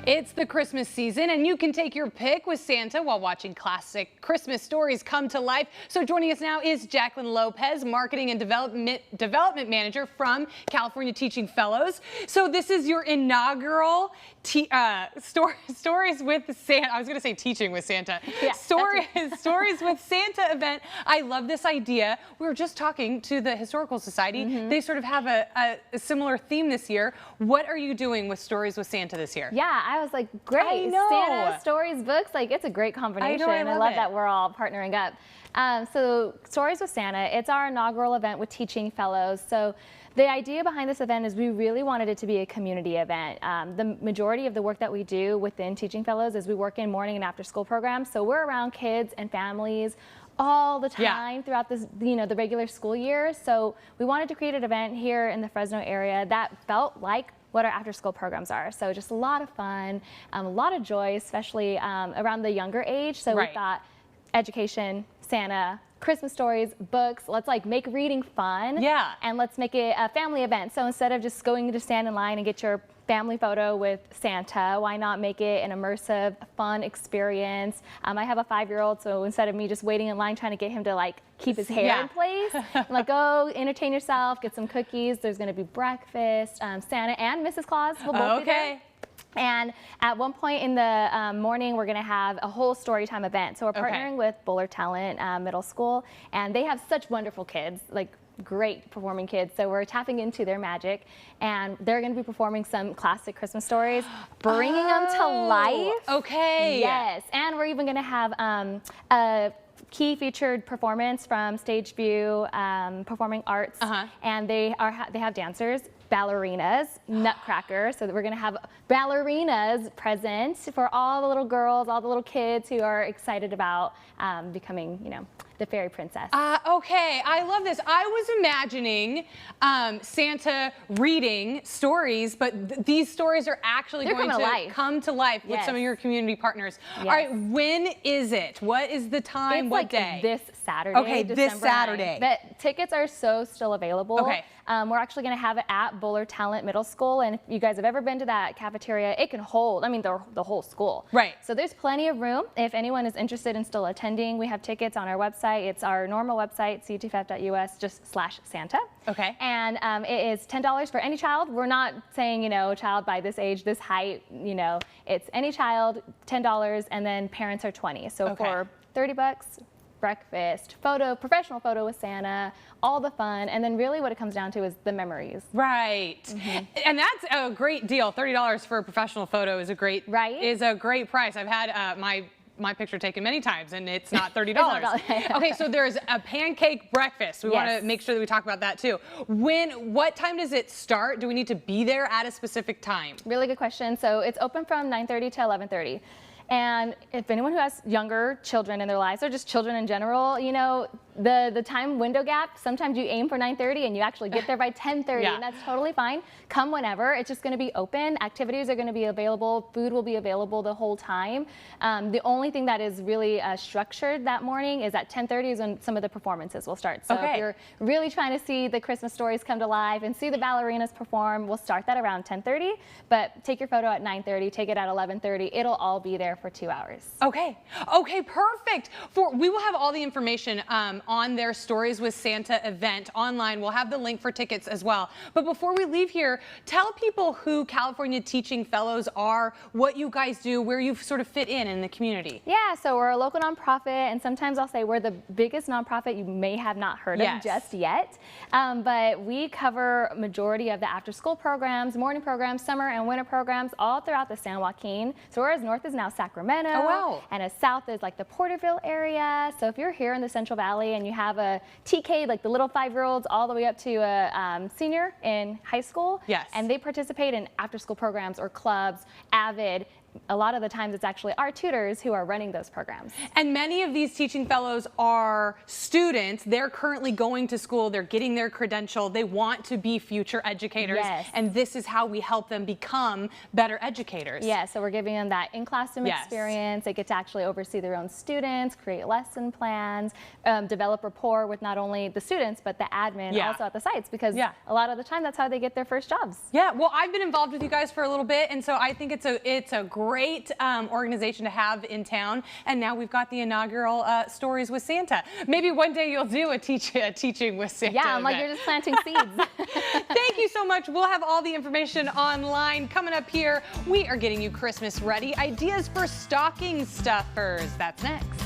It's the Christmas season, and you can take your pick with Santa while watching classic Christmas stories come to life. So joining us now is Jacqueline Lopez, Marketing and Development Manager from California Teaching Fellows. So this is your inaugural Stories with Santa. I was going to say Teaching with Santa. Yeah, Stories with Santa event. I love this idea. We were just talking to the Historical Society. They sort of have a similar theme this year. What are you doing with Stories with Santa this year? Yeah, I was like, great. I know. Santa, stories, books, like it's a great combination. I love it. that we're all partnering up. So Stories with Santa, it's our inaugural event with Teaching Fellows. So the idea behind this event is we really wanted it to be a community event. The majority of the work that we do within Teaching Fellows is we work in morning and after school programs. So we're around kids and families all the time throughout this, the regular school year. So we wanted to create an event here in the Fresno area that felt like what our after school programs are. So just a lot of fun, a lot of joy, especially around the younger age. So we thought education, Santa, Christmas stories, books, let's like make reading fun. Yeah. And let's make it a family event. So instead of just going to stand in line and get your family photo with Santa, why not make it an immersive, fun experience? I have a 5-year-old, so instead of me just waiting in line trying to get him to like keep his hair in place, I'm like, go entertain yourself, get some cookies. There's gonna be breakfast. Santa and Mrs. Claus will both be there. And at one point in the morning, we're going to have a whole story time event. So we're partnering with Buller Talent Middle School, and they have such wonderful kids, like great performing kids. So we're tapping into their magic, and they're going to be performing some classic Christmas stories, bringing them to life. Okay. Yes. And we're even going to have a key featured performance from Stage View Performing Arts, and they have dancers, ballerinas, Nutcracker, so that we're going to have ballerinas present for all the little girls, all the little kids who are excited about becoming, the fairy princess. Okay, I love this. I was imagining Santa reading stories, but these stories are actually going to come to life with some of your community partners. All right, when is it? What is the time? What day? This Saturday. Okay, this Saturday. 9th. But tickets are still available. Okay. We're actually going to have it at Buller Talent Middle School, and if you guys have ever been to that cafeteria, it can hold, the whole school. Right. So there's plenty of room. If anyone is interested in still attending, we have tickets on our website. It's our normal website, CTFF.us, just /Santa. Okay. And it is $10 for any child. We're not saying, child by this age, this height, it's any child, $10, and then parents are $20. So for $30, breakfast, professional photo with Santa, all the fun, and then really what it comes down to is the memories. Right. And that's a great deal. $30 for a professional photo is a great price. I've had my picture taken many times, and it's not $30. Okay, so there's a pancake breakfast. We want to make sure that we talk about that too. What time does it start? Do we need to be there at a specific time? Really good question. So it's open from 9:30 to 11:30. And if anyone who has younger children in their lives, or just children in general, the time window gap, sometimes you aim for 9:30 and you actually get there by 10:30, and that's totally fine. Come whenever. It's just going to be open. Activities are going to be available. Food will be available the whole time. The only thing that is really structured that morning is at 10:30 is when some of the performances will start. So if you're really trying to see the Christmas stories come to life and see the ballerinas perform, we'll start that around 10:30, but take your photo at 9:30, take it at 11:30. It'll all be there for 2 hours. Okay. Okay, perfect. We will have all the information on their Stories with Santa event online. We'll have the link for tickets as well. But before we leave here, tell people who California Teaching Fellows are, what you guys do, where you sort of fit in the community. Yeah, so we're a local nonprofit, and sometimes I'll say we're the biggest nonprofit you may have not heard of just yet. But we cover majority of the after-school programs, morning programs, summer and winter programs, all throughout the San Joaquin. So we're as north as now Sacramento, and as south is like the Porterville area. So if you're here in the Central Valley and you have a TK, like the little 5-year-olds, all the way up to a senior in high school, and they participate in after-school programs or clubs, Avid, a lot of the times it's actually our tutors who are running those programs. And many of these teaching fellows are students. They're currently going to school. They're getting their credential. They want to be future educators. Yes. And this is how we help them become better educators. Yeah, so we're giving them that in-classroom experience. They get to actually oversee their own students, create lesson plans, develop rapport with not only the students, but the admin also at the sites, because a lot of the time that's how they get their first jobs. Yeah, well, I've been involved with you guys for a little bit, and so I think it's a great organization to have in town. And now we've got the inaugural Stories with Santa. Maybe one day you'll do a teaching with Santa. Yeah, I'm like, you're just planting seeds. Thank you so much. We'll have all the information online. Coming up here, we are getting you Christmas ready. Ideas for stocking stuffers. That's next.